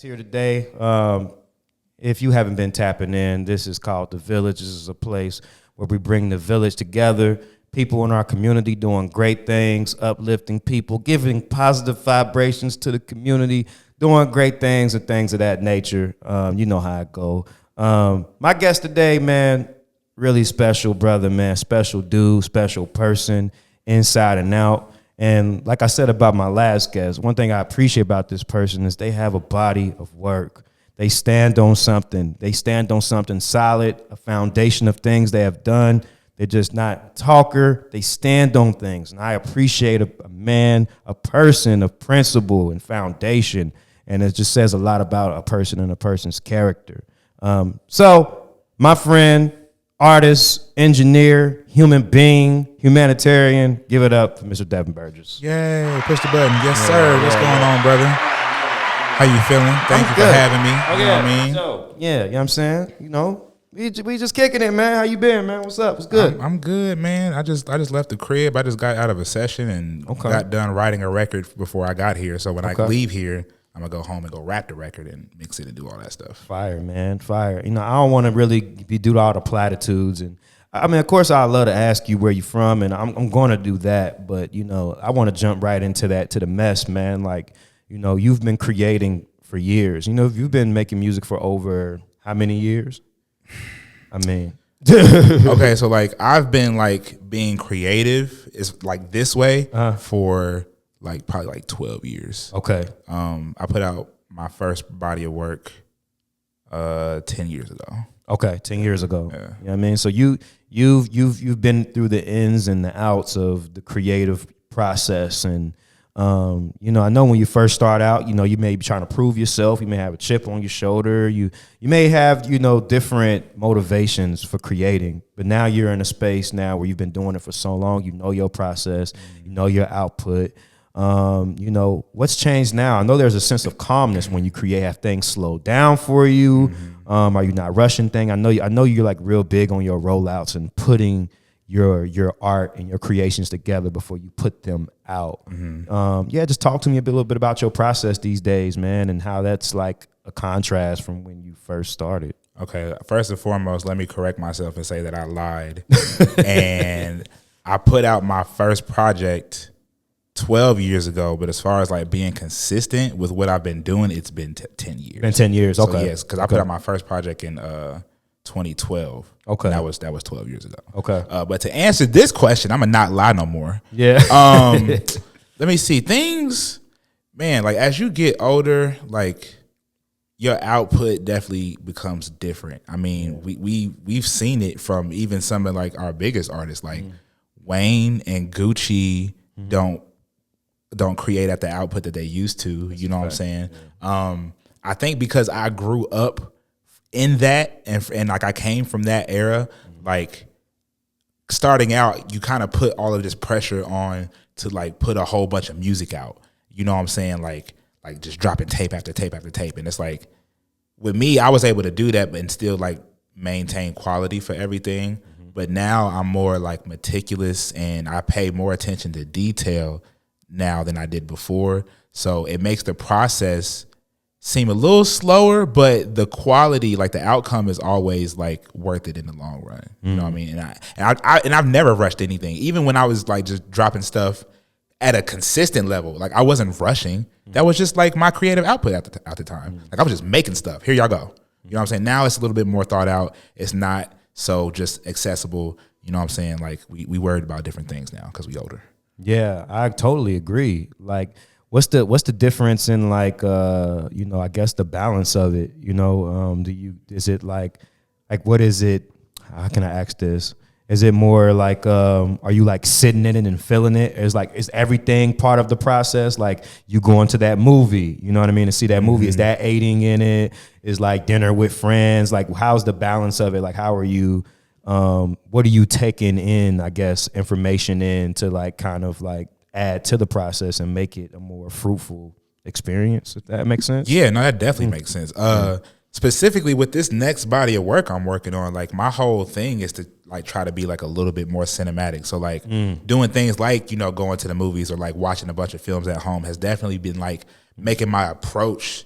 Here today. If you haven't been tapping in, this is called The Village. This is a place where we bring the village together. People in our community doing great things, uplifting people, giving positive vibrations to the community, doing great things and things of that nature. You know how it go. My guest today, man, really special brother, man, special dude, special person, inside and out. And like I said about my last guest, one thing I appreciate about this person is they have a body of work. They stand on something. They stand on something solid, a foundation of things they have done. They're just not a talker. They stand on things. And I appreciate a man, a person of principle and foundation. And it just says a lot about a person and a person's character. So my friend, artist, engineer, human being, humanitarian, give it up for Mr. Devin Burgess. Yay, push the button. Yes, sir. What's going on, brother? How you feeling? Thank you for having me. You know what I mean? So, yeah, you know what I'm saying? You know, we just kicking it, man. How you been, man? What's up? What's good? I'm good, man. I just left the crib. I just got out of a session and got done writing a record before I got here. So when I leave here, I'm going to go home and go rap the record and mix it and do all that stuff. Fire, man. Fire. You know, I don't want to really do all the platitudes. And I mean, of course, I'd love to ask you where you're from, and I'm going to do that. But, you know, I want to jump right into that, to the mess, man. Like, you know, you've been creating for years. You know, you've been making music for over how many years? I mean. Okay, so, like, I've been, like, being creative is like this way for like probably like 12 years. Okay. I put out my first body of work 10 years ago. Okay, 10 years ago. Yeah. You know what I mean? So you've been through the ins and the outs of the creative process. And you know, I know when you first start out, you know, you may be trying to prove yourself, you may have a chip on your shoulder, you may have, you know, different motivations for creating. But now you're in a space now where you've been doing it for so long, you know your process, you know your output. You know, what's changed now? I know there's a sense of calmness when you create. Have things slow down for you? Are you not rushing things? I know you're like real big on your rollouts and putting your art and your creations together before you put them out. Yeah, just talk to me a little bit about your process these days, man, and how that's like a contrast from when you first started. Okay, first and foremost, let me correct myself and say that I lied. And I put out my first project 12 years ago, but as far as like being consistent with what I've been doing, it's been 10 years. Been 10 years, okay. So yes, because I put out my first project in 2012. Okay. That was 12 years ago. Okay. But to answer this question, I'm gonna not lie no more. Yeah. Let me see. Things, man, like as you get older, like your output definitely becomes different. I mean, we've seen it from even some of like our biggest artists, like Wayne and Gucci don't create at the output that they used to. You know what I'm saying? I think because I grew up in that and like I came from that era, like starting out, you kind of put all of this pressure on to like put a whole bunch of music out. You know what I'm saying? Like just dropping tape after tape after tape. And it's like, with me, I was able to do that, but and still like maintain quality for everything. But now I'm more like meticulous and I pay more attention to detail now than I did before. So it makes the process seem a little slower, but the quality, like the outcome is always like worth it in the long run. You know what I mean? And I've never rushed anything. Even when I was like just dropping stuff at a consistent level, like I wasn't rushing. That was just like my creative output at the time. Like I was just making stuff. Here y'all go. You know what I'm saying? Now it's a little bit more thought out. It's not so just accessible. You know what I'm saying? Like we worried about different things now because we older. Yeah, I totally agree. Like, what's the difference in like you know, I guess the balance of it, you know, is it like what is it? How can I ask this? Is it more like are you like sitting in it and feeling it? Is everything part of the process? Like you going to that movie, you know what I mean, to see that movie, is that aiding in it? Is like dinner with friends? Like how's the balance of it? Like how are you what are you taking in, I guess, information in to like kind of like add to the process and make it a more fruitful experience, if that makes sense? Yeah, no, that definitely makes sense. Specifically with this next body of work I'm working on, like my whole thing is to like try to be like a little bit more cinematic. So like doing things like, you know, going to the movies or like watching a bunch of films at home has definitely been like making my approach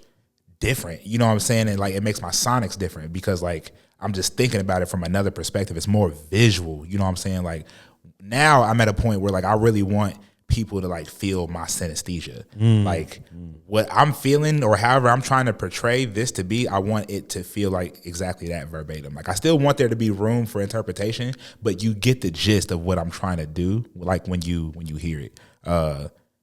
different. You know what I'm saying? And like it makes my sonics different because like I'm just thinking about it from another perspective. It's more visual. You know what I'm saying? Like now I'm at a point where like I really want people to like feel my synesthesia. Like what I'm feeling or however I'm trying to portray this to be, I want it to feel like exactly that verbatim. Like I still want there to be room for interpretation, but you get the gist of what I'm trying to do like when you hear it.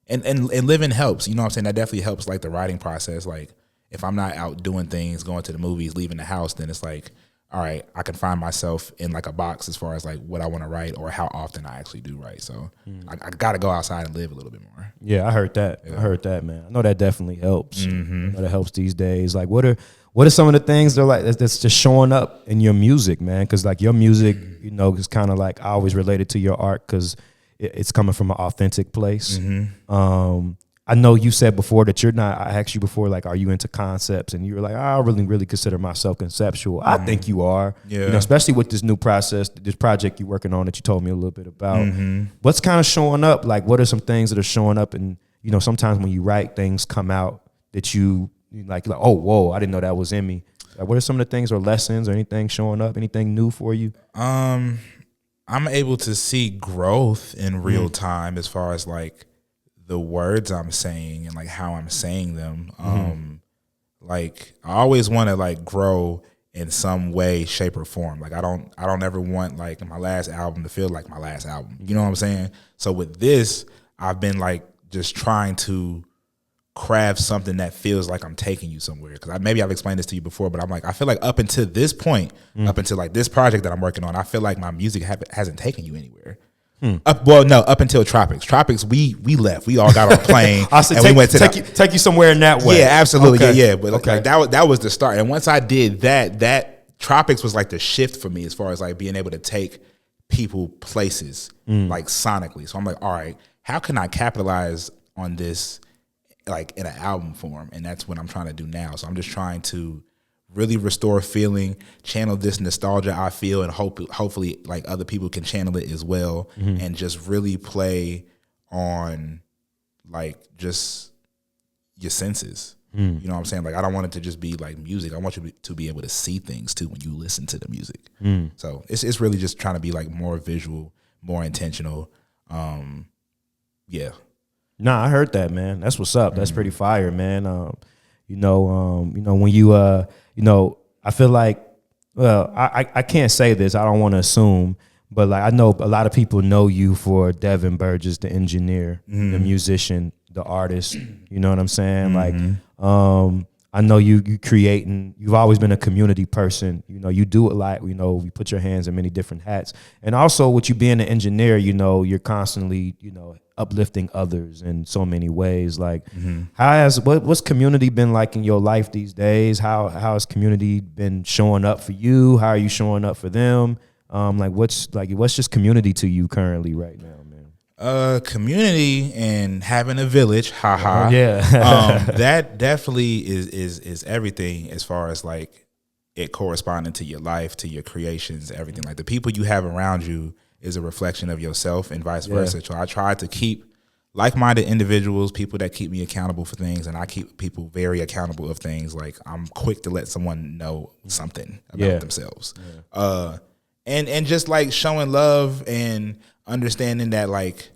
And living helps, you know what I'm saying? That definitely helps like the writing process. Like if I'm not out doing things, going to the movies, leaving the house, then it's like, all right, I can find myself in like a box as far as like what I want to write or how often I actually do write. So I got to go outside and live a little bit more. Yeah, I heard that. Yeah. I heard that, man. I know that definitely helps. I know that helps these days. Like, what are some of the things that are like that's just showing up in your music, man? Because like your music, you know, is kind of like I always related to your art because it's coming from an authentic place. I know you said before that you're not. I asked you before, like, are you into concepts? And you were like, I really consider myself conceptual. I think you are. Yeah. You know, especially with this new process, this project you're working on that you told me a little bit about. What's kind of showing up? Like, what are some things that are showing up? And you know, sometimes when you write, things come out that you like, oh, whoa, I didn't know that was in me. Like, what are some of the things or lessons or anything showing up? Anything new for you? I'm able to see growth in real time as far as like the words I'm saying and like how I'm saying them. Like I always want to like grow in some way, shape or form. Like I don't ever want like my last album to feel like my last album. You know what I'm saying? So with this, I've been like just trying to craft something that feels like I'm taking you somewhere. Because maybe I've explained this to you before, but I'm like, I feel like up until this point, up until like this project that I'm working on, I feel like my music hasn't taken you anywhere. Up until Tropics. Tropics, we left. We all got on a plane and we went to take you somewhere in that way. Yeah, absolutely. Okay. Yeah. But like that was the start. And once I did that Tropics was like the shift for me as far as like being able to take people places like sonically. So I'm like, all right, how can I capitalize on this like in an album form? And that's what I'm trying to do now. So I'm just trying to really restore feeling, channel this nostalgia I feel, and hopefully like other people can channel it as well, and just really play on like just your senses. You know what I'm saying? Like I don't want it to just be like music. I want you to be able to see things too when you listen to the music. So it's really just trying to be like more visual, more intentional. Yeah. Nah, I heard that, man. That's what's up. That's pretty fire, man. You know, when you I feel like, well, I can't say this. I don't want to assume, but like I know a lot of people know you for Devin Burgess, the engineer, the musician, the artist. You know what I'm saying? Like, I know you creating. You've always been a community person. You know, you do it like, you know, you put your hands in many different hats, and also with you being an engineer, you know, you're constantly, you know, uplifting others in so many ways. Like, what's community been like in your life these days? How has community been showing up for you? How are you showing up for them? What's just community to you currently right now, man? Community and having a village, haha. Yeah. That definitely is everything as far as like it corresponding to your life, to your creations, everything. Like the people you have around you is a reflection of yourself and vice versa. So I try to keep like-minded individuals, people that keep me accountable for things, and I keep people very accountable of things. Like I'm quick to let someone know something about themselves. And just like showing love and understanding that like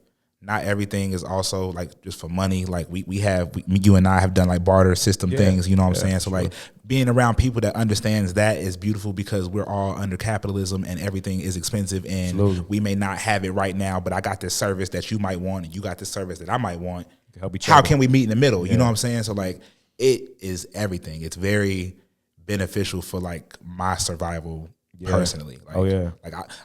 not everything is also like just for money. Like you and I have done like barter system things, you know what I'm saying? So like being around people that understands that is beautiful because we're all under capitalism and everything is expensive and we may not have it right now, but I got this service that you might want and you got this service that I might want. How can we meet in the middle? You know what I'm saying? So like it is everything. It's very beneficial for like my survival personally.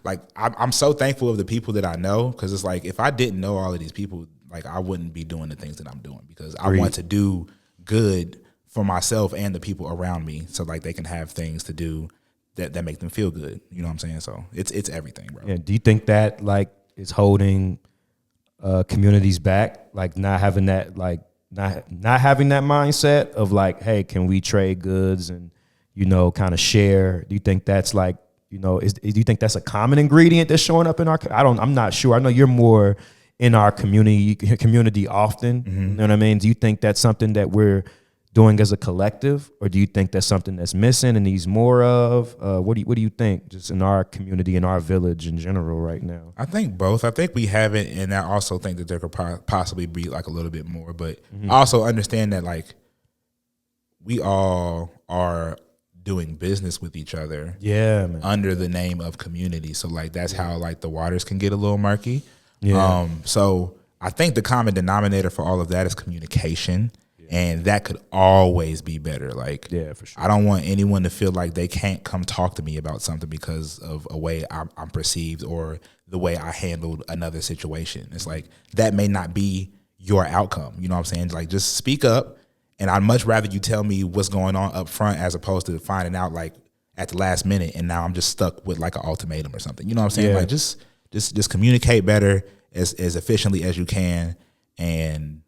Like, I'm so thankful of the people that I know, because it's like if I didn't know all of these people, like I wouldn't be doing the things that I'm doing, because I want to do good for myself and the people around me, so like they can have things to do that make them feel good. You know what I'm saying? So it's everything, bro. Yeah. Do you think that like is holding communities back, like not having that, like not having that mindset of like, hey, can we trade goods and, you know, kind of share? Do you think that's like, you know, do you think that's a common ingredient that's showing up in our? I'm not sure. I know you're more in our community often. You know what I mean? Do you think that's something that we're doing as a collective, or do you think that's something that's missing and needs more of? What do you think, just in our community, in our village in general, right now? I think both. I think we have it, and I also think that there could possibly be like a little bit more. But I also understand that like we all are doing business with each other, man, under the name of community. So like that's how like the waters can get a little murky. So I think the common denominator for all of that is communication. And that could always be better. Like, for sure. I don't want anyone to feel like they can't come talk to me about something because of a way I'm perceived or the way I handled another situation. It's like, that may not be your outcome. You know what I'm saying? Like, just speak up. And I'd much rather you tell me what's going on up front as opposed to finding out like at the last minute. And now I'm just stuck with like an ultimatum or something. You know what I'm saying? Like, just communicate better as efficiently as you can. And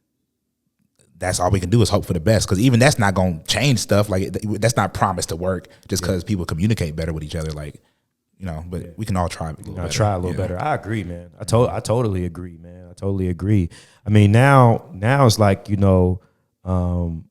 that's all we can do is hope for the best, because even that's not going to change stuff. Like, that's not promised to work just because people communicate better with each other. Like, you know, but we can all try a little better. Try a little better. I agree, man. I totally agree, man. I totally agree. I mean, now it's like, I want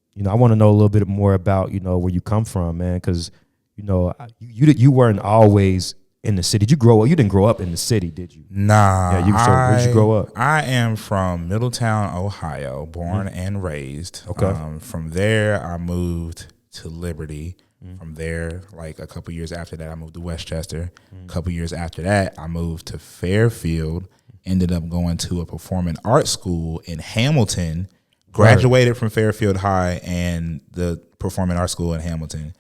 to know a little bit more about, where you come from, man, because, you weren't always in the city. You didn't grow up in the city, did you? Nah. Yeah, where'd you grow up? I am from Middletown, Ohio, born and raised. Okay. From there, I moved to Liberty. From there, like a couple years after that, I moved to Westchester. A couple years after that, I moved to Fairfield. Ended up going to a performing arts school in Hamilton. Graduated from Fairfield High and the performing arts school in Hamilton.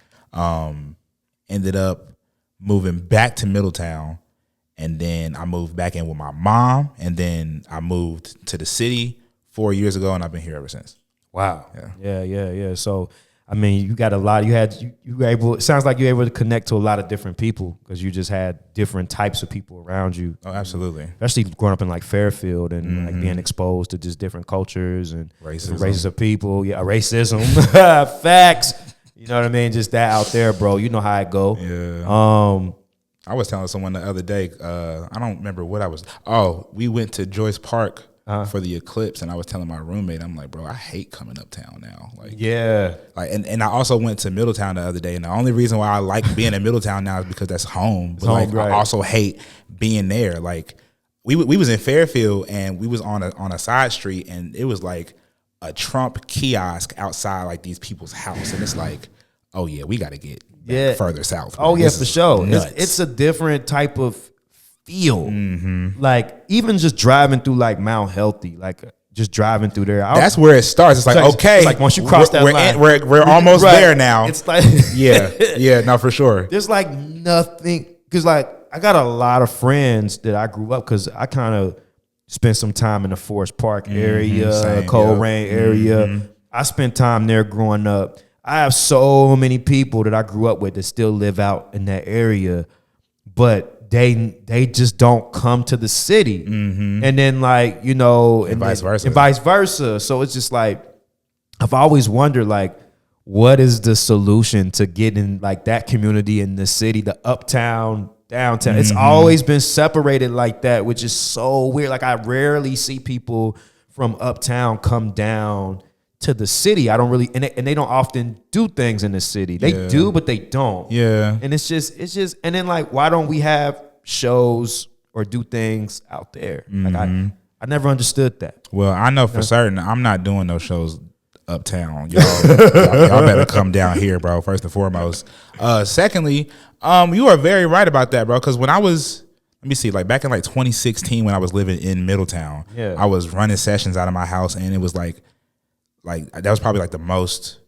Ended up moving back to Middletown, and then I moved back in with my mom, and then I moved to the city 4 years ago, and I've been here ever since. Wow. Yeah. So, I mean, you got a lot. You were able. It sounds like you were able to connect to a lot of different people because you just had different types of people around you. Oh, absolutely. Especially growing up in like Fairfield and like being exposed to just different cultures and different races of people. Yeah, racism, facts. You know what I mean? Just that out there, bro. You know how it go. Yeah. I was telling someone the other day, I don't remember what I was. Oh, we went to Joyce Park for the eclipse, and I was telling my roommate, I'm like, bro, I hate coming uptown now. Like, and I also went to Middletown the other day, and the only reason why I like being in Middletown now is because that's home. But like, I also hate being there. Like, we was in Fairfield, and we was on a side street, and it was like a Trump kiosk outside like these people's house, and it's like, oh yeah, we got to get further south. Oh yeah, for sure. It's a different type of feel. Like, even just driving through like Mount Healthy, like just driving through there. That's where it starts. It's like, okay, it's like once you cross that line, we're almost there now. It's like no, for sure. There's like nothing, because like I got a lot of friends that I grew up, because I kind of spent some time in the Forest Park area, Cold Rain area. I spent time there growing up. I have so many people that I grew up with that still live out in that area, but they just don't come to the city. And then like, and vice versa. And vice versa. So it's just like, I've always wondered, like, what is the solution to getting like that community in the city, the uptown, downtown? It's always been separated like that, which is so weird. Like, I rarely see people from uptown come down to the city. I don't really, and they don't often do things in the city. They do, but they don't. Yeah. And it's just, and then like, why don't we have shows or do things out there? Like, I never understood that. Well, I know for certain I'm not doing those shows uptown. Y'all better come down here, bro, first and foremost. Secondly, you are very right about that, bro, because when I was, let me see, like back in like 2016 when I was living in Middletown, I was running sessions out of my house, and it was like that was probably like the most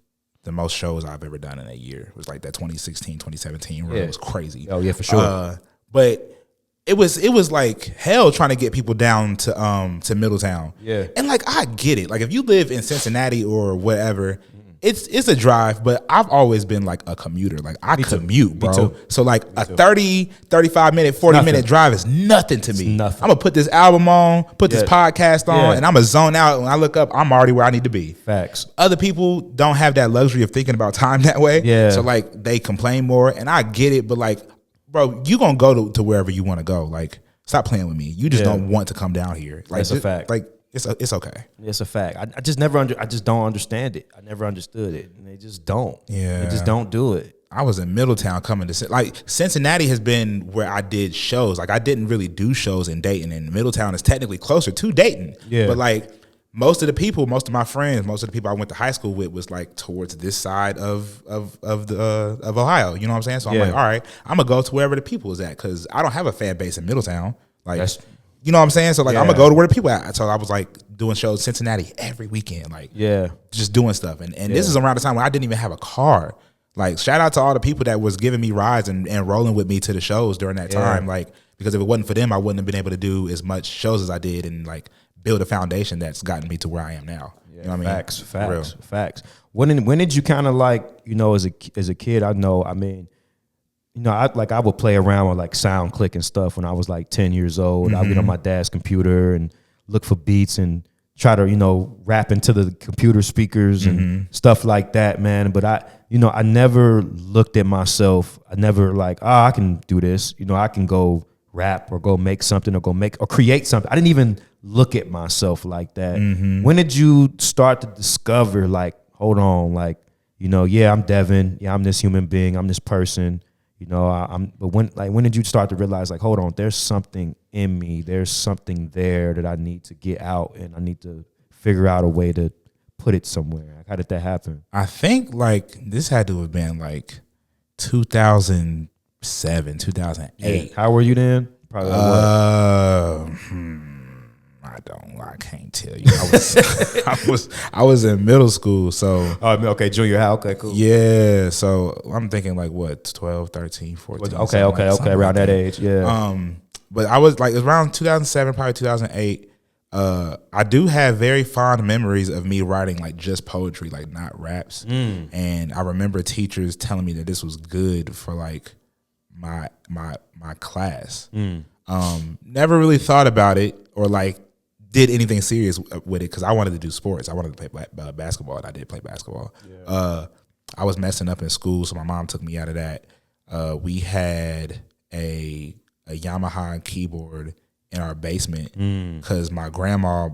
shows I've ever done in a year. It was like that 2016, 2017 where it was crazy. Oh yeah, for sure. But it was like hell trying to get people down to Middletown. Yeah. And like, I get it. Like, if you live in Cincinnati or whatever, it's a drive, but I've always been like a commuter. Like, I commute, bro. Me too. So like a 30, 35 minute, 40 minute drive is nothing to me. I'm gonna put this album on, put this podcast on, and I'm gonna zone out. When I look up, I'm already where I need to be. Facts. Other people don't have that luxury of thinking about time that way. Yeah. So like, they complain more, and I get it, but like, bro, you gonna go to wherever you want to go. Like, stop playing with me. You just don't want to come down here. Like, that's a fact. Like, it's okay. It's a fact. I just I just don't understand it. I never understood it, and they just don't. Yeah. They just don't do it. I was in Middletown coming to like Cincinnati has been where I did shows. Like I didn't really do shows in Dayton, and Middletown is technically closer to Dayton. Yeah. But like most of my friends, most of the people I went to high school with was like towards this side of Ohio. You know what I'm saying? So I'm like, all right, I'm gonna go to wherever the people is at because I don't have a fan base in Middletown. Like you know what I'm saying? So like I'm gonna go to where the people at. So I was like doing shows in Cincinnati every weekend, like just doing stuff. And this is around the time when I didn't even have a car. Like shout out to all the people that was giving me rides and rolling with me to the shows during that time. Like because if it wasn't for them, I wouldn't have been able to do as much shows as I did and like build a foundation that's gotten me to where I am now. You know what I mean? Facts. When did you kind of like, you know, as a kid, I mean, you know, I would play around with like SoundClick and stuff when I was like 10 years old. I'd get on my dad's computer and look for beats and try to, you know, rap into the computer speakers and stuff like that, man. But I never looked at myself. I never like, I can do this. You know, I can go rap or go make something or create something. I didn't even look at myself like that. When did you start to discover like, hold on, like, you know, I'm Devin. Yeah, I'm this human being. I'm this person. You know, but when did you start to realize like, hold on, there's something in me. There's something there that I need to get out and I need to figure out a way to put it somewhere. How did that happen? I think like this had to have been like 2007, 2008. Yeah. How were you then? Probably I can't tell you. I was in middle school, so okay, junior high. Okay, cool. Yeah, so I'm thinking like what, 12, 13, 14. Okay, around that age. Yeah. But I was like, it was around 2007, probably 2008. I do have very fond memories of me writing like just poetry, like not raps. And I remember teachers telling me that this was good for like my class. Never really thought about it or like did anything serious with it because I wanted to do sports. I wanted to play basketball, and I did play basketball. Yeah. I was messing up in school, so my mom took me out of that. We had a Yamaha keyboard in our basement because my grandma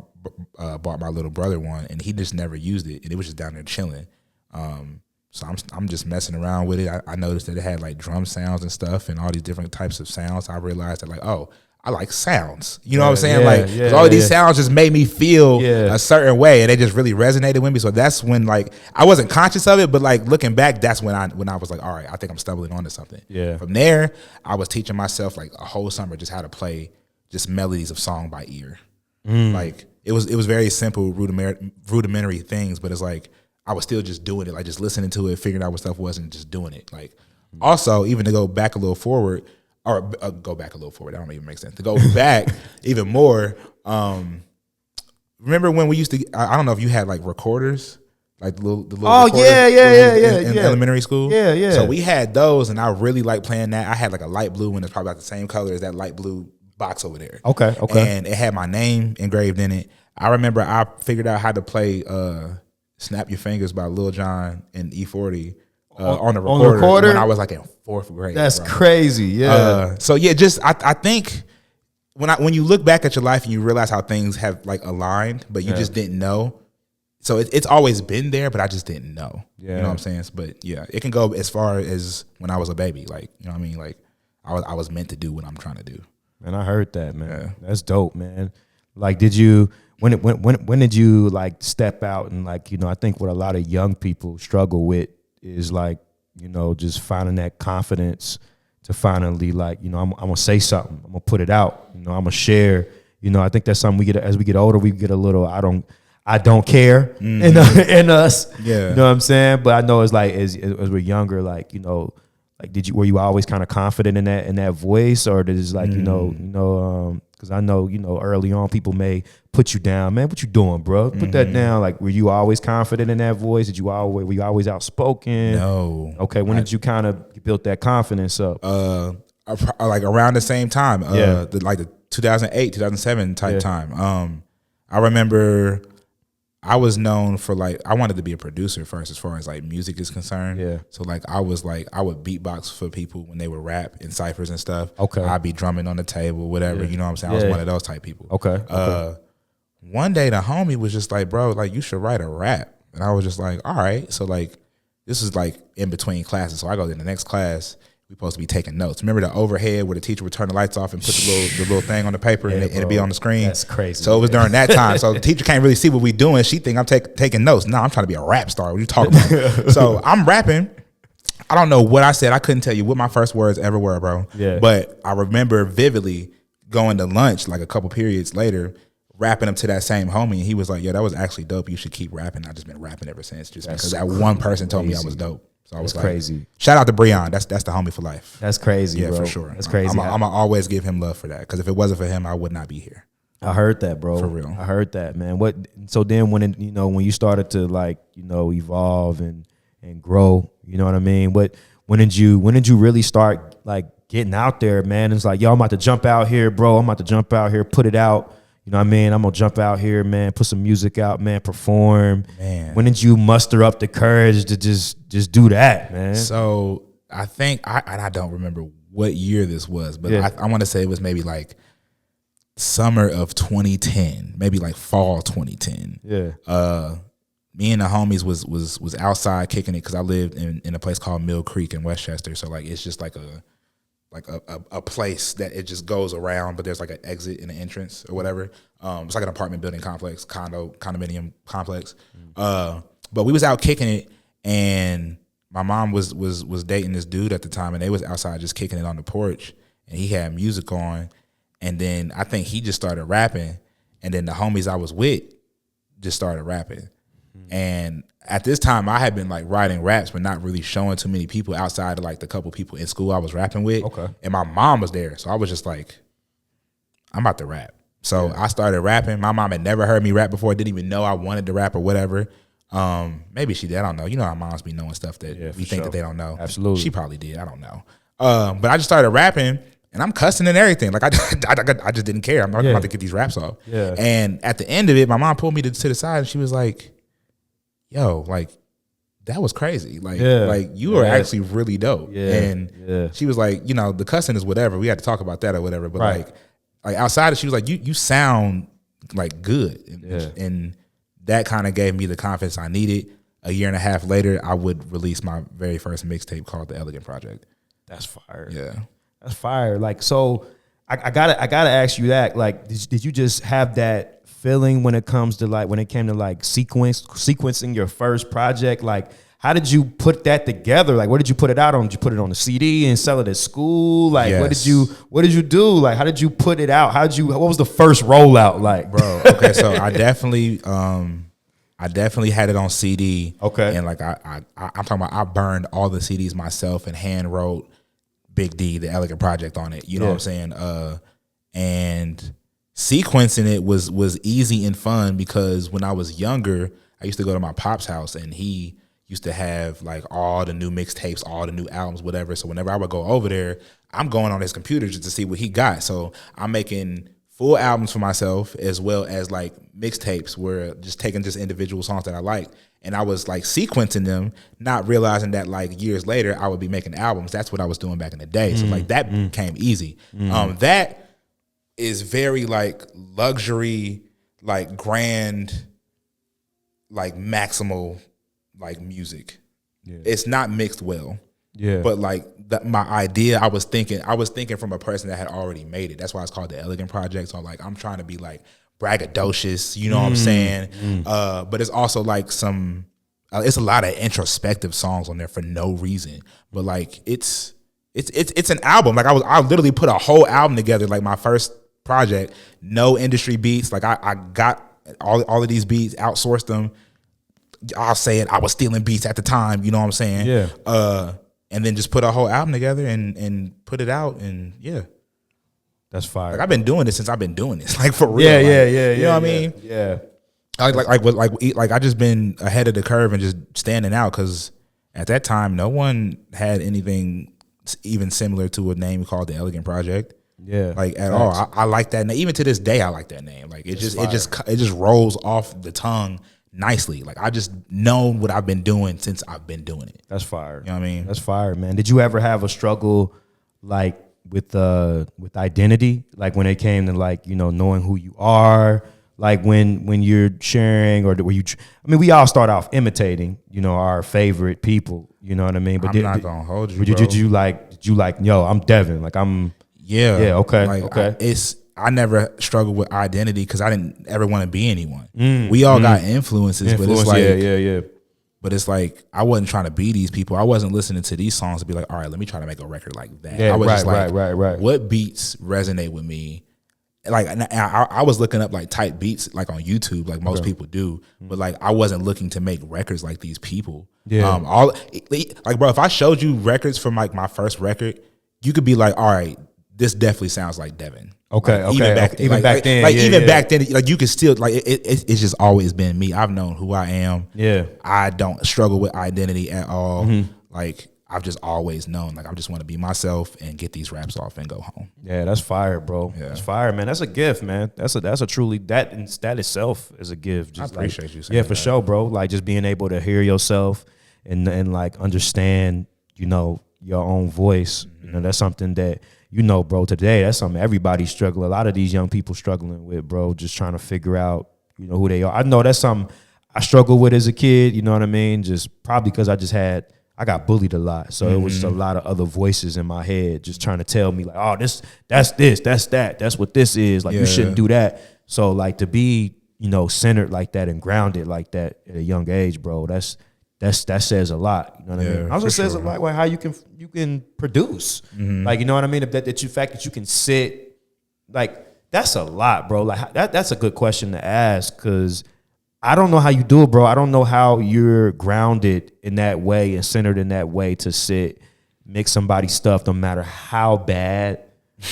bought my little brother one, and he just never used it, and it was just down there chilling. So I'm just messing around with it. I noticed that it had like drum sounds and stuff, and all these different types of sounds. I realized that like, oh, I like sounds. You know what I'm saying? All of these sounds just made me feel a certain way, and they just really resonated with me. So that's when like I wasn't conscious of it, but like looking back, that's when I was like, all right, I think I'm stumbling onto something. Yeah. From there, I was teaching myself like a whole summer just how to play just melodies of song by ear. Like it was very simple, rudimentary things, but it's like I was still just doing it, like just listening to it, figuring out what stuff was, and just doing it. Like also, even to go back a little forward. Or go back a little forward. That don't even make sense. To go back even more, remember when we used to? I don't know if you had like recorders, like the little. Oh in elementary school. Yeah. So we had those, and I really liked playing that. I had like a light blue one that's probably like the same color as that light blue box over there. Okay. And it had my name engraved in it. I remember I figured out how to play "Snap Your Fingers" by Lil Jon and E40. On the recorder when I was like in fourth grade. That's crazy. Yeah. So yeah, just I think when you look back at your life and you realize how things have like aligned, but you just didn't know. So it's always been there, but I just didn't know. Yeah. You know what I'm saying? But yeah, it can go as far as when I was a baby. Like, you know what I mean? Like I was meant to do what I'm trying to do. Man, I heard that, man. Yeah. That's dope, man. Like, did you when did you like step out and like, you know, I think what a lot of young people struggle with is like, you know, just finding that confidence to finally like, you know, I'm gonna say something, I'm gonna put it out, you know, I'm gonna share. You know, I think that's something we get as we get older. We get a little I don't care in us. Yeah, you know what I'm saying. But I know it's like as we're younger, like, you know, like were you always kind of confident in that voice, or did it like you know because I know, you know, early on people may put you down, man. What you doing, bro? Put that down. Like, were you always confident in that voice? Were you always outspoken? No. Okay, when did you kind of build that confidence up? Like around the same time. The 2008, 2007 type time. I remember I was known for like, I wanted to be a producer first as far as like music is concerned. Yeah. So like I would beatbox for people when they would rap in ciphers and stuff. Okay. I'd be drumming on the table, whatever, you know what I'm saying? I was one of those type people. Okay. one day the homie was just like, bro, like you should write a rap. And I was just like, all right. So like this is like in between classes. So I go to the next class. We supposed to be taking notes. Remember the overhead where the teacher would turn the lights off and put the little thing on the paper and it'd be on the screen? That's crazy. So it was during that time. So the teacher can't really see what we doing. She think I'm taking notes. No, I'm trying to be a rap star. What are you talking about? So I'm rapping. I don't know what I said. I couldn't tell you what my first words ever were, bro. Yeah. But I remember vividly going to lunch like a couple periods later, rapping up to that same homie, and he was like, "Yo, that was actually dope. You should keep rapping." I just been rapping ever since, just because that one person told me I was dope. So I was crazy. Like, shout out to Breon. That's the homie for life. That's crazy, yeah, bro. for sure. That's crazy. I'm gonna always give him love for that, because if it wasn't for him, I would not be here. I heard that, bro. For real. I heard that, man. What? So then, when when you started to like evolve and grow, you know what I mean? When did you really start like getting out there, man? It's like, yo, I'm about to jump out here, bro. I'm about to jump out here, put it out. You know what I mean? I'm gonna jump out here, man, put some music out, man, perform. Man. When did you muster up the courage to just do that, man? So I think I don't remember what year this was, but yeah. I want to say it was maybe like summer of 2010, maybe like fall 2010. Yeah. Me and the homies was outside kicking it, because I lived in a place called Mill Creek in Westchester. So like it's just like a place that it just goes around, but there's like an exit and an entrance or whatever. It's like an apartment building complex, condominium complex. But we was out kicking it, and my mom was dating this dude at the time, and they was outside just kicking it on the porch, and he had music on, and then I think he just started rapping, and then the homies I was with just started rapping. And at this time, I had been like writing raps, but not really showing too many people outside of like the couple people in school I was rapping with. Okay. And my mom was there, so I was just like, I'm about to rap. So I started rapping. My mom had never heard me rap before, didn't even know I wanted to rap or whatever. Maybe she did. I don't know. You know how moms be knowing stuff that we think that they don't know. Absolutely. She probably did. I don't know. But I just started rapping, and I'm cussing and everything. Like I just didn't care. I'm about to get these raps off. Yeah. And at the end of it, my mom pulled me to the side, and she was like, yo, like, that was crazy. Like, like you are actually really dope. Yeah. And she was like, the cussing is whatever. We had to talk about that or whatever. But like outside of, she was like, you sound like good. And that kind of gave me the confidence I needed. A year and a half later, I would release my very first mixtape called The Elegant Project. That's fire. Yeah. That's fire. Like, so I gotta ask you that. Like, did you just have that feeling when it came to like sequencing your first project? Like, how did you put that together? Like, where did you put it out on? Did you put it on the CD and sell it at school? Like, what did you do? Like, how did you put it out? What was the first rollout like? Bro, okay, so I definitely had it on CD. Okay. And like I'm talking about, I burned all the CDs myself and hand wrote Big D, The Elegant Project on it. You know what I'm saying? And sequencing it was easy and fun, because when I was younger, I used to go to my pop's house, and he used to have like all the new mixtapes, all the new albums, whatever. So whenever I would go over there, I'm going on his computer just to see what he got. So I'm making full albums for myself, as well as like mixtapes, where just taking just individual songs that I like. And I was like sequencing them, not realizing that like years later I would be making albums. That's what I was doing back in the day. So like that came easy. That is very like luxury, like grand, like maximal, like music. Yeah. It's not mixed well. Yeah. But like my idea, I was thinking from a person that had already made it. That's why it's called The Elegant Project. So like I'm trying to be like braggadocious, you know what I'm saying? But it's also like it's a lot of introspective songs on there for no reason. But like it's an album. Like I literally put a whole album together, like my first project, no industry beats. Like I got all of these beats, outsourced them. I'll say it, I was stealing beats at the time, you know what I'm saying? Yeah. And then just put a whole album together and put it out, and that's fire. Like I've been doing this since I've been doing this, like for real. Yeah, you know what I mean? Yeah. Like I just been ahead of the curve and just standing out, because at that time no one had anything even similar to a name called The Elegant Project. Yeah, like at all. I like that name. Even to this day, I like that name. Like it just rolls off the tongue nicely. Like I just know what I've been doing since I've been doing it. That's fire. You know what I mean? That's fire, man. Did you ever have a struggle with identity, like when it came to like knowing who you are? like when you're sharing, or were you? I mean, we all start off imitating, our favorite people. You know what I mean? But I'm not gonna hold you. Did you like? Yo, I'm Devin. Like I'm. Yeah. Yeah. Okay. Like okay. I never struggled with identity because I didn't ever want to be anyone. We all got influences, but it's like yeah. But it's like I wasn't trying to be these people. I wasn't listening to these songs to be like, all right, let me try to make a record like that. Yeah, I was just like, right. what beats resonate with me? Like I was looking up like type beats like on YouTube, like most people do, but like I wasn't looking to make records like these people. Yeah. Like bro, if I showed you records from like my first record, you could be like, all right, this definitely sounds like Devin. Okay, like, okay. Even back then, back then, like you could still like it's just always been me. I've known who I am. Yeah, I don't struggle with identity at all. Like I've just always known, like I just want to be myself and get these raps off and go home. Yeah, that's fire, bro. Yeah. That's fire, man. That's a gift, man. That's a truly that itself is a gift. Just I appreciate you saying yeah, for sure, bro. Like just being able to hear yourself and like understand, your own voice. That's something that. Bro, today, that's something everybody's struggling. A lot of these young people struggling with, bro, just trying to figure out, who they are. I know that's something I struggled with as a kid, you know what I mean? Just probably because I got bullied a lot. So it was just a lot of other voices in my head just trying to tell me like, oh, that's that. That's what this is. Like, you shouldn't do that. So like to be, centered like that and grounded like that at a young age, bro, that says a lot. You know what I mean? Also says a lot like how you can produce. Like, you know what I mean? That fact that you can sit, like that's a lot, bro. Like that's a good question to ask because I don't know how you do it, bro. I don't know how you're grounded in that way and centered in that way to sit, mix somebody's stuff, no matter how bad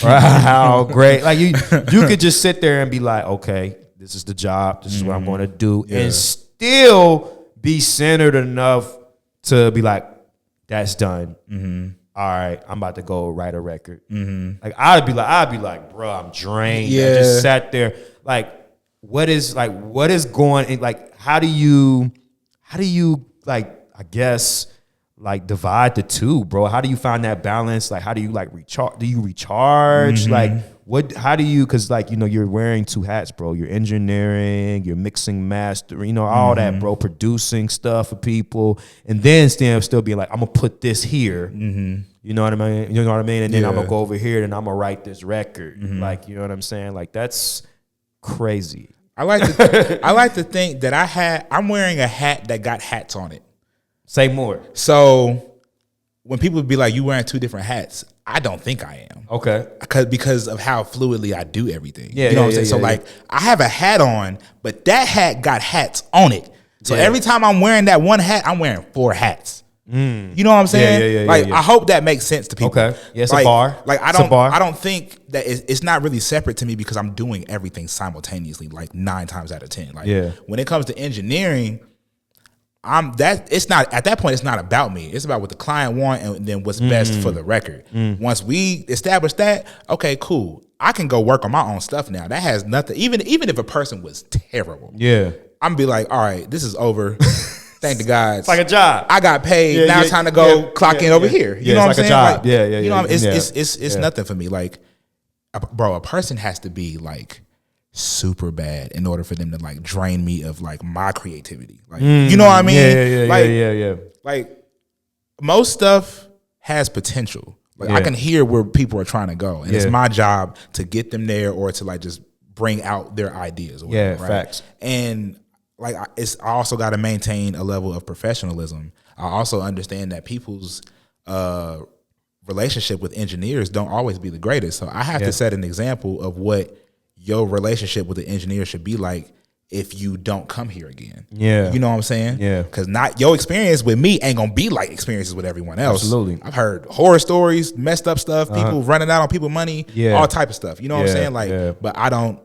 or how great. Like you could just sit there and be like, okay, this is the job. This is what I'm going to do, and still be centered enough to be like, that's done. All right, I'm about to go write a record. Like I'd be like, bro, I'm drained. I just sat there. Like, what is going in? Like, how do you like, I guess, like divide the two, bro? How do you find that balance? Like, how do you like recharge? Do you recharge? Like, how do you, cause like, you're wearing two hats, bro. You're engineering, you're mixing, mastering, all that, bro, producing stuff for people. And then still being like, I'm gonna put this here. You know what I mean? And then I'm gonna go over here and I'm gonna write this record. Like, you know what I'm saying? Like, that's crazy. I like to think that I'm wearing a hat that got hats on it. Say more. So when people be like, you wearing two different hats, I don't think I am. Okay. Because of how fluidly I do everything. Yeah, you know what I'm saying? So like I have a hat on, but that hat got hats on it. So every time I'm wearing that one hat, I'm wearing four hats. You know what I'm saying? I hope that makes sense to people. Okay. Yeah, it's like, a bar. Like I don't think that it's not really separate to me because I'm doing everything simultaneously, like 9 times out of 10. Like when it comes to engineering, it's not at that point. It's not about me. It's about what the client want and then what's best for the record. Once we establish that, okay, cool. I can go work on my own stuff now. That has nothing. Even if a person was terrible, I'm gonna be like, all right, this is over. Thank the gods. It's like a job. I got paid. Now it's time to go clock in over here. You know what I'm saying? Job. You know, it's nothing for me. Like, bro, a person has to be like super bad in order for them to like drain me of like my creativity. Like, you know what I mean? Like most stuff has potential. Like I can hear where people are trying to go, and it's my job to get them there or to like just bring out their ideas. Or whatever, right? Facts. And like I also got to maintain a level of professionalism. I also understand that people's relationship with engineers don't always be the greatest. So I have to set an example of what your relationship with the engineer should be like if you don't come here again. You know what I'm saying? Because not your experience with me ain't gonna be like experiences with everyone else. Absolutely. I've heard horror stories, messed up stuff, people running out on people money, all type of stuff. You know what I'm saying? Like, but I don't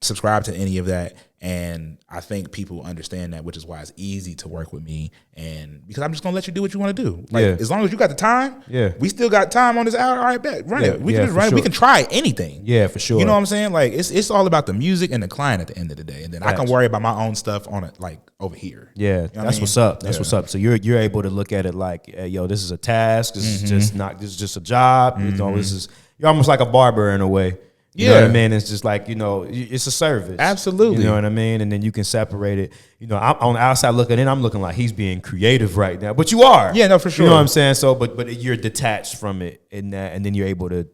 subscribe to any of that. And I think people understand that, which is why it's easy to work with me. And because I'm just gonna let you do what you want to do. Like as long as you got the time, we still got time on this hour. All right, bet, run it. We can just run it. We can try anything. Yeah, for sure. You know what I'm saying? Like it's all about the music and the client at the end of the day. And then I can worry about my own stuff on it, like over here. Yeah, you know that's what's up. That's what's up. So you're able to look at it like, yo, this is a task. This is just not. This is just a job. You know, you're almost like a barber in a way. You know what I mean? It's just like, it's a service. Absolutely. You know what I mean? And then you can separate it. I'm on the outside looking in, I'm looking like he's being creative right now. But you are. Yeah, no, for sure. You know what I'm saying? So, but you're detached from it in that, and then you're able to,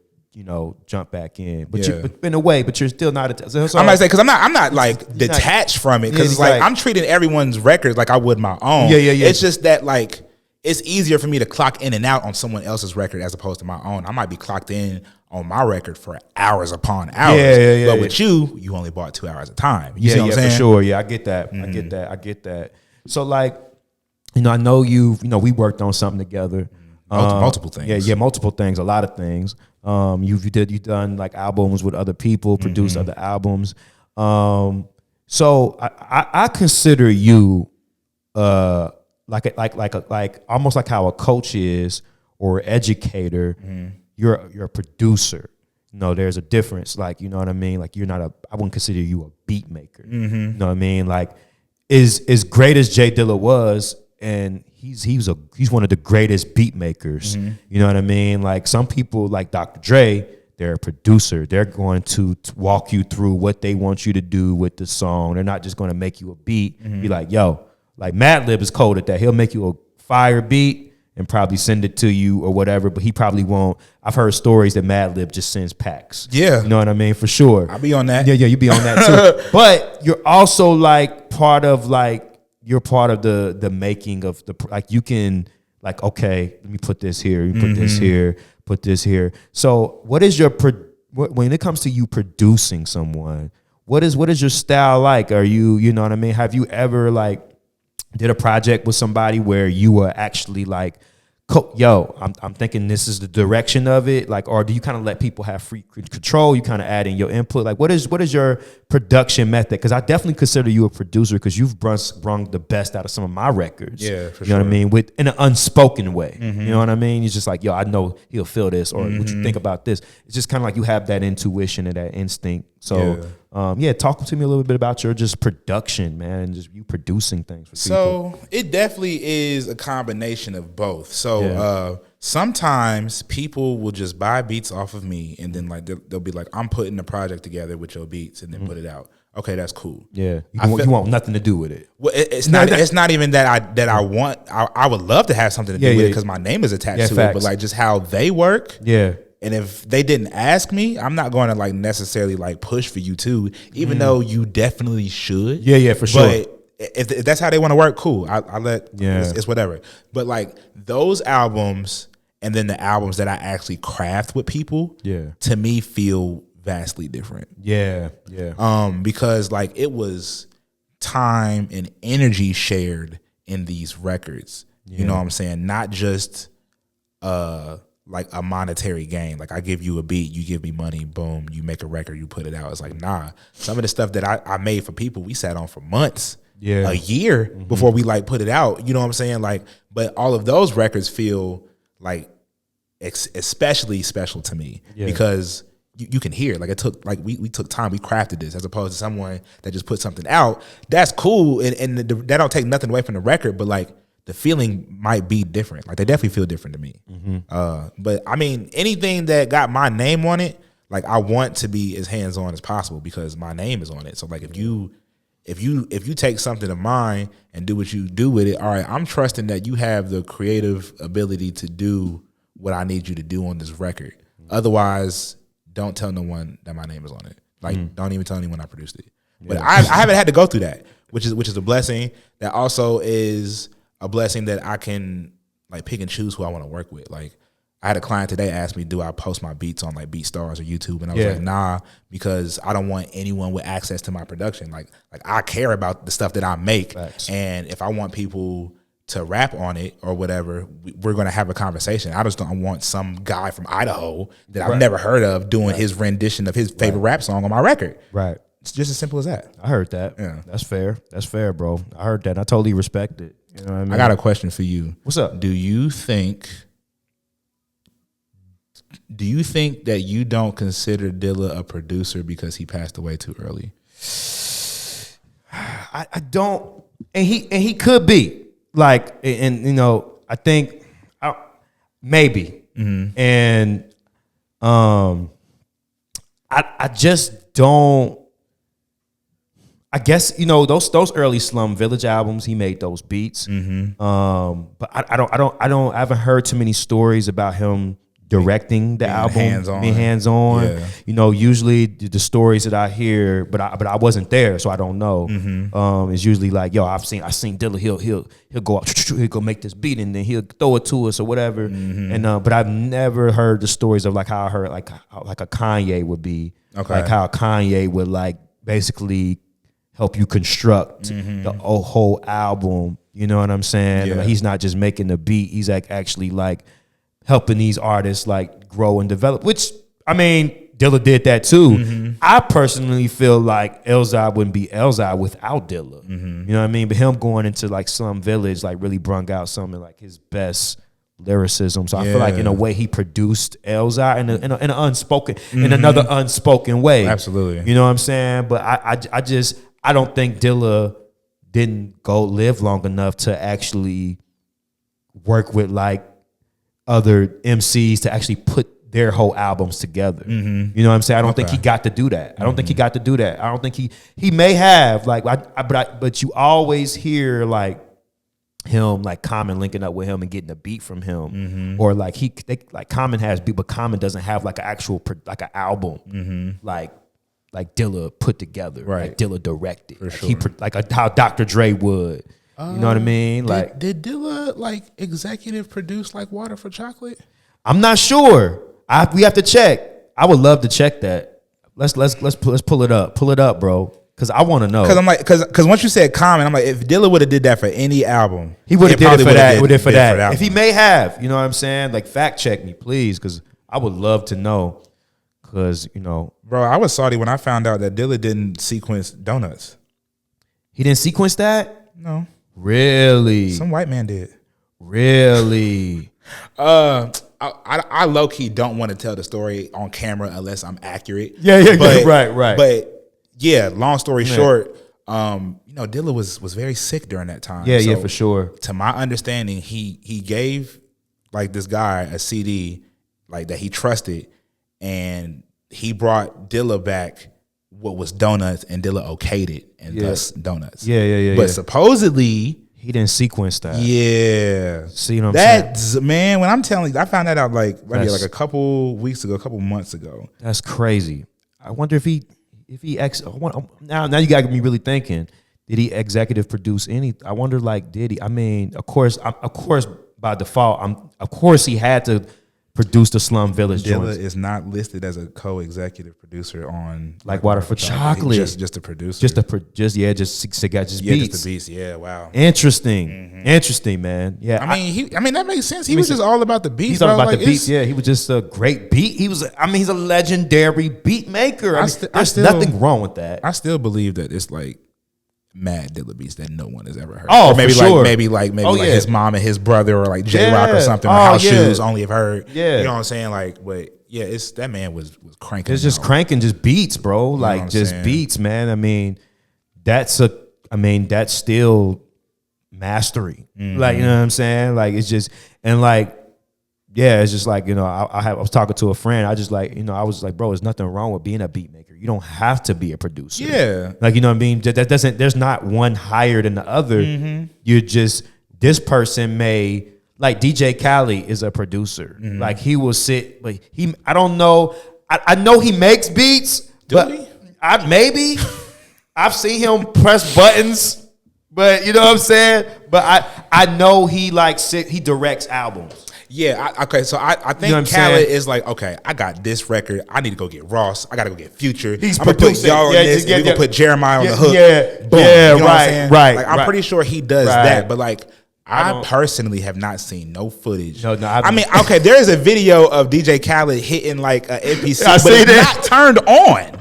jump back in. But in a way, but you're still not attached. So, I might say, because I'm not like detached from it. Because it's like I'm treating everyone's records like I would my own. Yeah. It's just that like it's easier for me to clock in and out on someone else's record as opposed to my own. I might be clocked in on my record for hours upon hours. Yeah. But with you only bought 2 hours of time. You see what I'm saying? For sure. Yeah, I get that. I get that. So I know we worked on something together. Multiple things. Yeah, multiple things, a lot of things. You've done like albums with other people, produced other albums. So I consider you like almost like how a coach is or educator. You're a producer. There's a difference. Like, you know what I mean? Like, I wouldn't consider you a beat maker. You know what I mean? Like, as great as Jay Dilla was, and he's one of the greatest beat makers. You know what I mean? Like, some people like Dr. Dre, they're a producer. They're going to walk you through what they want you to do with the song. They're not just going to make you a beat. Be like, yo, like Madlib is cold at that. He'll make you a fire beat and probably send it to you or whatever, but he probably won't. I've heard stories that Madlib just sends packs. Yeah. You know what I mean? For sure. I'll be on that. Yeah, you be on that too. But you're also like part of the making of the, like, you can like, okay, let me put this here, you put this here, put this here. So what is when it comes to you producing someone, what is your style like? Are you know what I mean? Have you ever like did a project with somebody where you were actually like, I'm thinking this is the direction of it, like, or do you kind of let people have free control? You kind of add in your input. Like, what is your production method? Because I definitely consider you a producer because you've brung the best out of some of my records. Yeah, for you know what I mean, in an unspoken way. You know what I mean? It's just like, I know he'll feel this, or what you think about this. It's just kind of like you have that intuition and that instinct. So, talk to me a little bit about your just production, man, and just you producing things for people. So it definitely is a combination of both. So sometimes people will just buy beats off of me, and then like they'll be like, I'm putting a project together with your beats, and then put it out. Okay, that's cool. Yeah, you want nothing to do with it. Well, it's not even that I want. I would love to have something to do with it because my name is attached to it. But like just how they work. Yeah. And if they didn't ask me, I'm not going to like necessarily like push for you too, even though you definitely should. Yeah, for sure. But if that's how they want to work, cool. I let it's whatever. But like those albums and then the albums that I actually craft with people, to me feel vastly different. Yeah. Because like it was time and energy shared in these records. You know what I'm saying? Not just like a monetary gain. Like I give you a beat, you give me money, boom, you make a record, you put it out. It's like, nah. Some of the stuff that I made for people, we sat on for months, a year before we like put it out. You know what I'm saying? Like, but all of those records feel like especially special to me because you can hear like it took like we took time, we crafted this as opposed to someone that just put something out. That's cool, and that don't take nothing away from the record, but like the feeling might be different. Like they definitely feel different to me. But I mean, anything that got my name on it, like I want to be as hands-on as possible because my name is on it. So like if you take something of mine and do what you do with it, all right, I'm trusting that you have the creative ability to do what I need you to do on this record. Otherwise, don't tell no one that my name is on it. Like don't even tell anyone I produced it. But I haven't had to go through that, which is a blessing. That also is a blessing that I can like pick and choose who I want to work with. Like I had a client today ask me, do I post my beats on like BeatStars or YouTube? And I was like, nah, because I don't want anyone with access to my production. Like I care about the stuff that I make. Facts. And if I want people to rap on it or whatever, we're going to have a conversation. I just don't want some guy from Idaho that I've never heard of doing his rendition of his favorite rap song on my record. Right. It's just as simple as that. I heard that. Yeah. That's fair, bro. I heard that. I totally respect it. You know what I mean? I got a question for you. What's up? Do you think that you don't consider Dilla a producer because he passed away too early? I don't, and he could be like, and you know, I think maybe, and I just don't. I guess those early Slum Village albums. He made those beats, but I haven't heard too many stories about him directing the album, being hands on. Yeah. Usually the stories that I hear, but I wasn't there, so I don't know. It's usually like, yo, I seen Dilla. He'll go out, he'll go make this beat, and then he'll throw it to us or whatever. And but I've never heard the stories of like how I heard like a Kanye would be, like how Kanye would like basically help you construct the whole album. You know what I'm saying? Yeah. Like, he's not just making the beat. He's like actually like helping these artists like grow and develop, which, I mean, Dilla did that too. I personally feel like Elzhi wouldn't be Elzhi without Dilla. You know what I mean? But him going into like Slum Village like really brung out some of like his best lyricism. So I feel like in a way he produced Elzhi in an unspoken, in another unspoken way. Absolutely. You know what I'm saying? But I don't think Dilla didn't go live long enough to actually work with like other MCs to actually put their whole albums together. You know what I'm saying? I don't think he got to do that. I don't think he got to do that. I don't think he may have like, but you always hear like him like Common linking up with him and getting a beat from him, or like Common has beat, but Common doesn't have like an actual like an album like Dilla put together, like Dilla directed, For like sure. like how Dr. Dre would. You know what I mean? Like, did Dilla like executive produce like Water for Chocolate? I'm not sure. We have to check. I would love to check that. Let's pull it up. Pull it up, bro. Cause I want to know. Cause I'm like, cause once you said Common, I'm like, if Dilla would have did that for any album, he would have did it for that. Would have for that. that. If he may have, you know what I'm saying? Like, fact check me, please, cause I would love to know. Cause bro, I was salty when I found out that Dilla didn't sequence Donuts. He didn't sequence that? No. Really? Some white man did. Really? I low key don't want to tell the story on camera unless I'm accurate. Yeah, right. But yeah, long story short, Dilla was very sick during that time. Yeah, for sure. To my understanding, he gave like this guy a CD like that he trusted, and he brought Dilla back what was Donuts, and Dilla okayed it, and thus Donuts. Yeah. But supposedly he didn't sequence that. Yeah. See what I'm saying? That's, man, when I'm telling you, I found that out like a couple weeks ago, a couple months ago. That's crazy. I wonder if he now you got me really thinking. Did he executive produce any? I wonder, like, did he? I mean, of course, by default, of course he had to produce the Slum Village Dilla joints. is not listed as a co-executive producer on like Water for Chocolate. Just a producer. Just beats. Just the beats. Yeah, wow. Interesting, man. Yeah, I mean that makes sense. He was just all about the beats. He's all about the beats. Yeah, he was just a great beat. He's a legendary beat maker. There's nothing wrong with that. I still believe that it's like mad Dilla beats that no one has ever heard. Oh, or maybe for sure. maybe his mom and his brother, or like J Rock or something. Or House Shoes only have heard. Yeah, you know what I'm saying? Like, but yeah, it's that man was cranking. It's just cranking, just beats, bro. Like just beats, man. I mean, that's still mastery. Like, you know what I'm saying? Like, it's just, and like, yeah, it's just like, I was talking to a friend. I just like, I was like, bro, there's nothing wrong with being a beat maker. You don't have to be a producer. Yeah. Like, you know what I mean? There's not one higher than the other. You're just, this person may, like DJ Khaled is a producer. Like, he will sit, but I don't know. I know he makes beats, maybe I've seen him press buttons, but you know what I'm saying? But I know he he directs albums. Yeah, okay, so I think You know Khaled is like, okay, I got this record. I need to go get Ross. I got to go get Future. He's I'm going to put producing. y'all on Yeah, this, yeah, and we're going to put Jeremiah on the hook. Yeah, Boom. yeah, You know what I'm saying? right. Like, I'm pretty sure he does Right. that, but like, I personally have not seen no footage. No, I mean, okay, there is a video of DJ Khaled hitting like an NPC, I but see it's that. not turned on.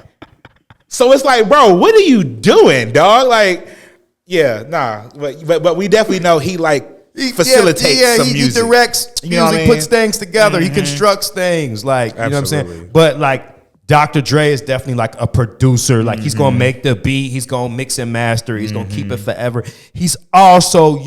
So it's like, bro, what are you doing, dog? Like, yeah, nah, but we definitely know he facilitates some music. He directs You know what I music, mean? puts things together. He constructs things. Like, you know what I'm saying? Absolutely. But like, Dr. Dre is definitely like a producer. Like, he's gonna make the beat, he's gonna mix and master, he's gonna keep it forever. He's also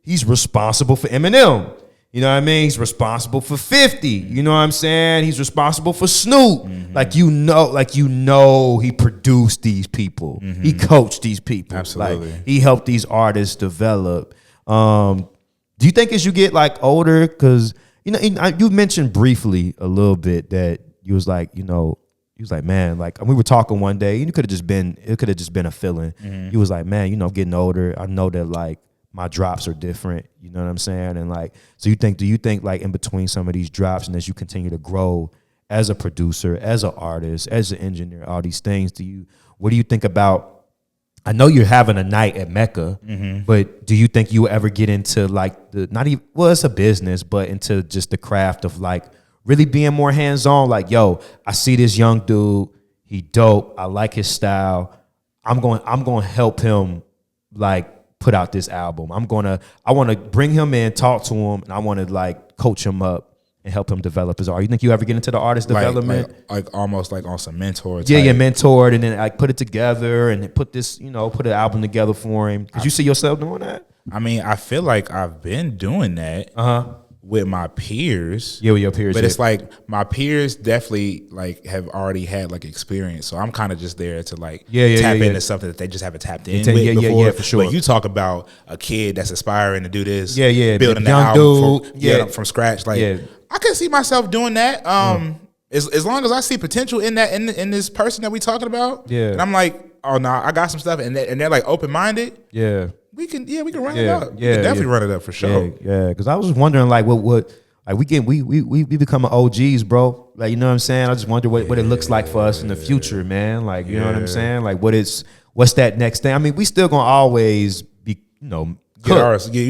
he's responsible for Eminem. You You know what I mean? He's responsible for 50. You know what I'm saying? He's responsible for Snoop. Like you know, he produced these people. He coached these people. Absolutely. Like, he helped these artists develop. Do you think as you get like older, because you mentioned briefly a little bit that you was like, man, like we were talking one day, and it could have just been a feeling. You was like, man, getting older, I know that like my drops are different. You know what I'm saying? And like, so do you think like in between some of these drops and as you continue to grow as a producer, as an artist, as an engineer, all these things, what do you think about? I know you're having a night at Mecca, but do you think you will ever get into like it's a business, but into just the craft of like really being more hands-on? Like, yo, I see this young dude, he dope, I like his style. I'm going to help him like put out this album. I want to bring him in, talk to him, and I want to like coach him up and help him develop his art. You think you ever get into the artist development? Like almost like on some mentor type. Yeah, mentored, and then like put it together and put an album together for him. Did you see yourself doing that? I mean, I feel like I've been doing that with my peers. Yeah, with your peers. But it's like my peers definitely like have already had like experience. So I'm kind of just there to like tap into something that they just haven't tapped in with before. Yeah, for sure. But you talk about a kid that's aspiring to do this, building the album from scratch. Like I can see myself doing that. As long as I see potential in that in this person that we talking about. Yeah. And I'm like, oh no, I got some stuff, and they're like open minded. Yeah. We can run it up. Yeah, we can definitely run it up for sure. Yeah, because I was just wondering like what like we becoming OGs, bro. Like, you know what I'm saying? I just wonder what it looks like for us in the future, man. Like, you know what I'm saying? Like what's that next thing? I mean, we still gonna always be, we gonna get our stuff off.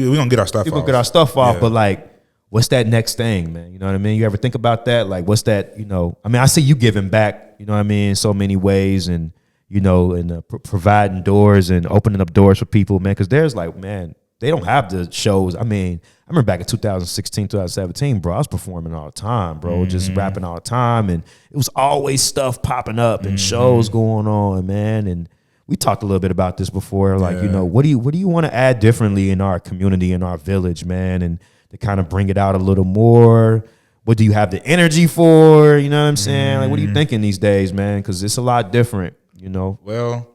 We're gonna get our stuff off, but like, what's that next thing, man? You know what I mean? You ever think about that? Like, what's that, I mean, I see you giving back, you know what I mean, in so many ways, and providing doors and opening up doors for people, man, because there's like, man, they don't have the shows. I mean, I remember back in 2016, 2017, bro, I was performing all the time, bro, just rapping all the time, and it was always stuff popping up and shows going on, man, and we talked a little bit about this before, like, what do you want to add differently in our community, in our village, man, and to kind of bring it out a little more? What do you have the energy for? You know what I'm saying? Like, what are you thinking these days, man? Because it's a lot different, Well,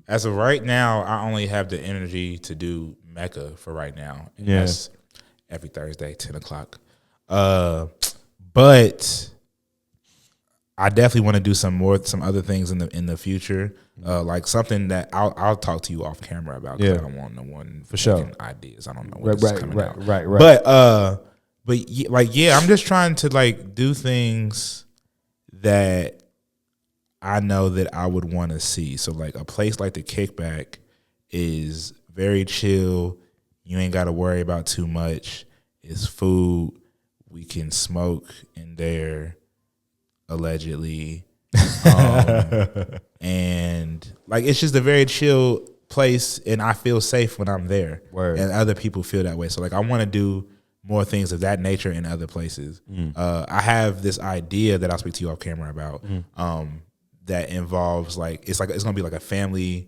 as of right now, I only have the energy to do Mecca for right now. And that's every Thursday, 10 o'clock. But I definitely want to do some other things in the future. Like something that I'll talk to you off camera about, because I don't want no one for sure ideas. I don't know what's coming out. Right. But I'm just trying to like do things that I know that I would want to see. So like a place like the Kickback is very chill. You ain't got to worry about too much. It's food. We can smoke in there, allegedly. And like, it's just a very chill place, and I feel safe when I'm there. Word. And other people feel that way. So like, I want to do more things of that nature in other places. I have this idea that I'll speak to you off camera about, that involves like it's gonna be like a family,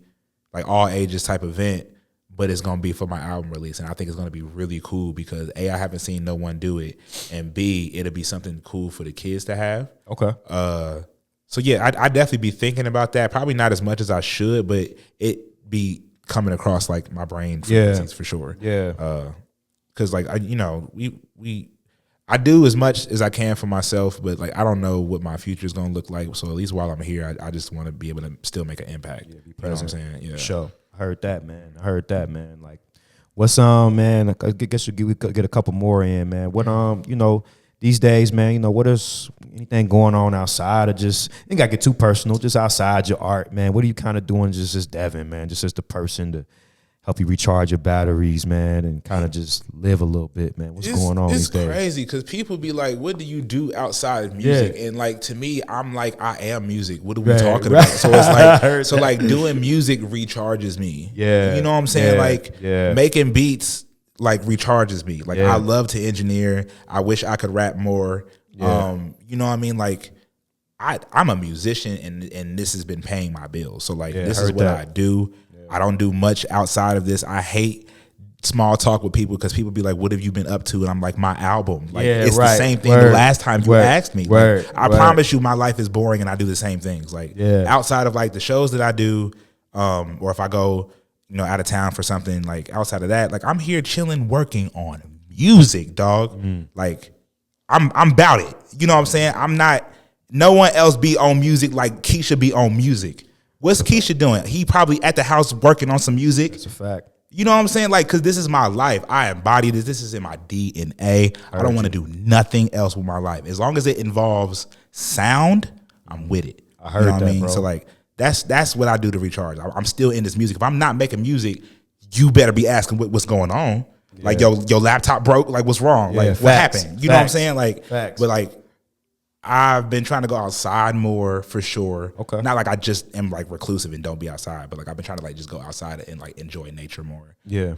like all ages type event, but it's gonna be for my album release, and I think it's gonna be really cool because A, I haven't seen no one do it, and B, it'll be something cool for the kids to have. Okay. So yeah, I definitely be thinking about that. Probably not as much as I should, but it be coming across like my brain for sure. Yeah. Because like I do as much as I can for myself, but like I don't know what my future is gonna look like. So at least while I'm here, I just want to be able to still make an impact. Yeah, be present. You know what I'm saying? Yeah. Sure. I heard that, man. Like, what's man? I guess we could get a couple more in, man. What these days, man, what is anything going on outside of just, you ain't got to get too personal, just outside your art, man? What are you kind of doing just as Devin, man, just as the person to help you recharge your batteries, man, and kind of just live a little bit, man? What's going on these days? It's crazy because people be like, what do you do outside of music? Yeah. And like, to me, I'm like, I am music. What are we talking about? So it's like, like doing music recharges me. Yeah. You know what I'm saying? Like making beats like recharges me. Like I love to engineer. I wish I could rap more. Yeah. You know what I mean? Like I'm a musician, and this has been paying my bills. So like this is what I do. I don't do much outside of this. I hate small talk with people because people be like, "What have you been up to?" And I'm like, "My album." Like it's right. the same thing the last time you asked me. Like, I promise you, my life is boring and I do the same things. Like outside of like the shows that I do, or if I go, out of town for something, like outside of that, like I'm here chilling, working on music, dog. Like I'm about it. You know what I'm saying? I'm not. No one else be on music like Keisha be on music. What's Keisha doing? He probably at the house working on some music. That's a fact. You know what I'm saying? Like, because this is my life. I embody this. This is in my DNA. I don't want to do nothing else with my life. As long as it involves sound, I'm with it. I heard that, bro. So, like, that's what I do to recharge. I'm still in this music. If I'm not making music, you better be asking what's going on. Yeah. Like, your laptop broke. Like, what's wrong? Yeah, like, what happened? You know what I'm saying? Like, facts. But, like, I've been trying to go outside more for sure. Okay. Not like I just am like reclusive and don't be outside, but like I've been trying to like just go outside and like enjoy nature more. Yeah.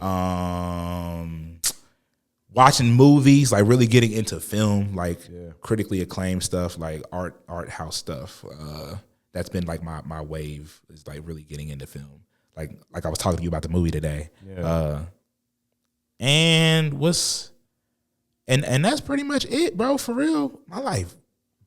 Watching movies, like really getting into film, like critically acclaimed stuff, like art house stuff. That's been like my wave is like really getting into film. Like I was talking to you about the movie today. Yeah. And that's pretty much it, bro. For real, my life.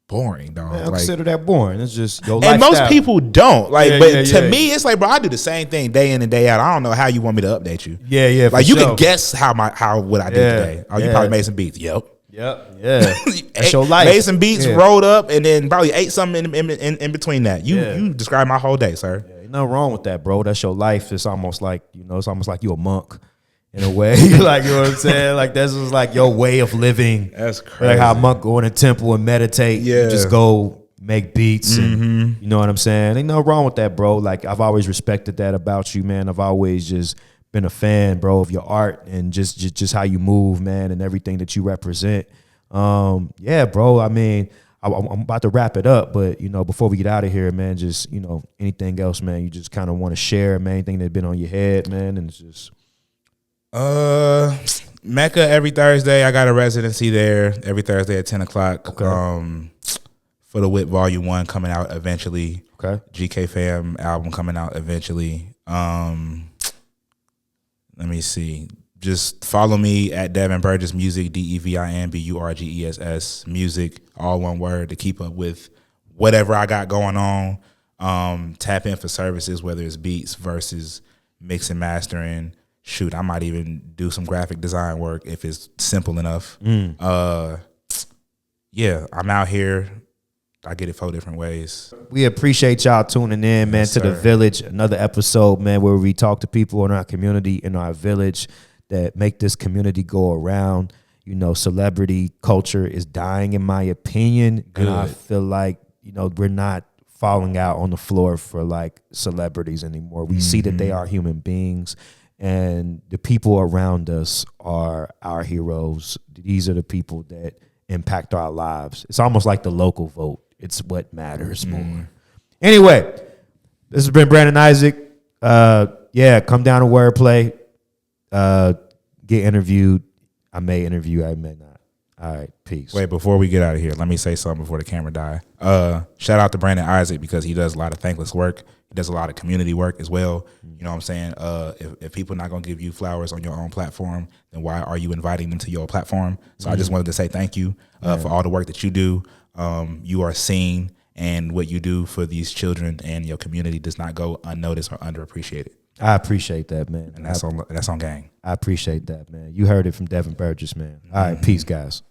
Boring, dog. Man, I consider that boring. It's just your and lifestyle. most people don't to me, it's like, bro, I do the same thing day in and day out. I don't know how you want me to update you. Yeah. Like you can guess how what I did today. Oh, you probably made some beats. Yep. Yeah. That's your life. Made some beats, rolled up, and then probably ate something in between that. You describe my whole day, sir. Yeah, nothing wrong with that, bro. That's your life. It's almost like it's almost like you a monk. In a way, like, you know what I'm saying? Like, this is like your way of living. That's crazy. Like how a monk go in a temple and meditate. Yeah. You just go make beats and you know what I'm saying? Ain't nothing wrong with that, bro. Like, I've always respected that about you, man. I've always just been a fan, bro, of your art and just how you move, man, and everything that you represent. Yeah, bro. I mean, I'm about to wrap it up, but, before we get out of here, man, just, anything else, man, you just kind of want to share, man, anything that's been on your head, man, and it's just... Mecca every Thursday. I got a residency there every Thursday at 10 o'clock. Okay. For the Whip Volume 1 coming out eventually. Okay. GK Fam album coming out eventually. Let me see. Just follow me at Devin Burgess Music, DevinBurgess Music, all one word, to keep up with whatever I got going on. Tap in for services, whether it's beats versus mix and mastering. Shoot, I might even do some graphic design work if it's simple enough. Yeah, I'm out here. I get it 4 different ways. We appreciate y'all tuning in, man, to The Village. Another episode, man, where we talk to people in our community, in our village, that make this community go around. Celebrity culture is dying, in my opinion. Good. And I feel like, we're not falling out on the floor for like celebrities anymore. We see that they are human beings. And the people around us are our heroes. These are the people that impact our lives. It's almost like the local vote. It's what matters more. Anyway, this has been Brandon Isaac. Come down to Wordplay. Get interviewed. I may interview. I may not. All right, peace. Wait, before we get out of here, let me say something before the camera die. Shout out to Brandon Isaac because he does a lot of thankless work. He does a lot of community work as well. You know what I'm saying? If people are not going to give you flowers on your own platform, then why are you inviting them to your platform? So I just wanted to say thank you for all the work that you do. You are seen, and what you do for these children and your community does not go unnoticed or underappreciated. I appreciate that, man. And that's on gang. I appreciate that, man. You heard it from Devin Burgess, man. All right, peace, guys.